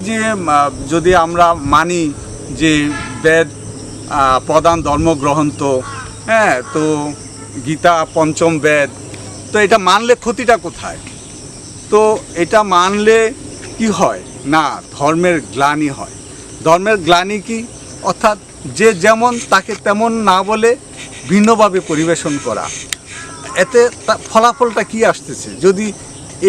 যে যদি আমরা মানি যে বেদ প্রধান ধর্মগ্রন্থ, হ্যাঁ, তো গীতা পঞ্চম বেদ, তো এটা মানলে ক্ষতিটা কোথায়? তো এটা মানলে কি হয় না, ধর্মের গ্লানি হয়। ধর্মের গ্লানি কি? অর্থাৎ যে যেমন তাকে তেমন না বলে ভিন্নভাবে পরিবেশন করা। এতে ফলাফলটা কি আসতেছে? যদি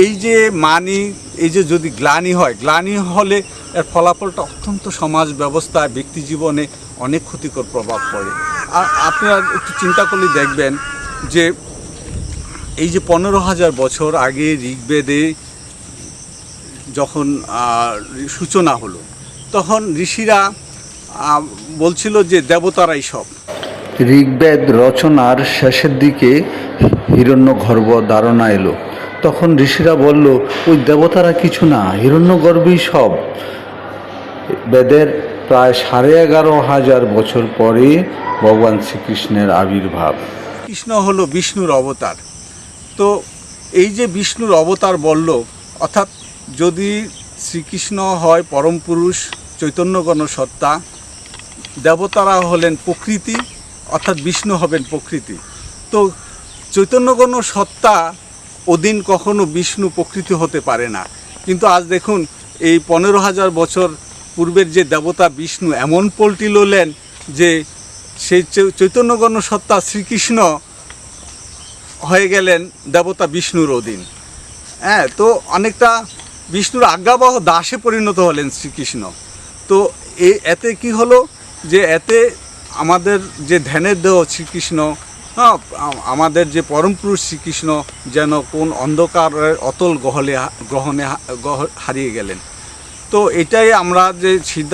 এই যে মানি, এই যে যদি গ্লানি হয়, গ্লানি হলে এর ফলাফলটা অত্যন্ত সমাজ ব্যবস্থায়, ব্যক্তি জীবনে অনেক ক্ষতিকর প্রভাব পড়ে। আর আপনারা একটু চিন্তা করলে দেখবেন যে এই যে 15,000 বছর আগে ঋগ্বেদে যখন সূচনা হলো, তখন ঋষিরা বলছিল যে দেবতারাই সব। ঋগ্বেদ রচনার শেষের দিকে হিরণ্যগর্ভ ধারণা এলো। তখন ঋষিরা বলল, ওই দেবতারা কিছু না, হিরণ্যগর্ভই সব। বেদের প্রায় 11,500 বছর পরে ভগবান শ্রীকৃষ্ণের আবির্ভাব। কৃষ্ণ হলো বিষ্ণুর অবতার। তো এই যে বিষ্ণুর অবতার বলল, অর্থাৎ যদি শ্রীকৃষ্ণ হয় পরম পুরুষ চৈতন্যগণ সত্তা, দেবতারা হলেন প্রকৃতি, অর্থাৎ বিষ্ণু হবেন প্রকৃতি। তো চৈতন্যগণ সত্তা অধীন কখনো বিষ্ণু প্রকৃতি হতে পারে না। কিন্তু আজ দেখুন, এই 15,000 বছর পূর্বের যে দেবতা বিষ্ণু এমন পল্টি ললেন যে সেই চৈতন্যগণ সত্তা শ্রীকৃষ্ণ হয়ে গেলেন দেবতা বিষ্ণুর অধীন। হ্যাঁ, তো অনেকটা বিষ্ণুর আজ্ঞাবহ দাসে পরিণত হলেন শ্রীকৃষ্ণ। তো এতে কি হলো যে এতে আমাদের যে ধ্যানের দেহ শ্রীকৃষ্ণ, আমাদের যে পরম পুরুষ শ্রীকৃষ্ণ যেন কোন অন্ধকারের অতল গ্রহণে হারিয়ে গেলেন। তো এটাই আমরা যে সিদ্ধান্ত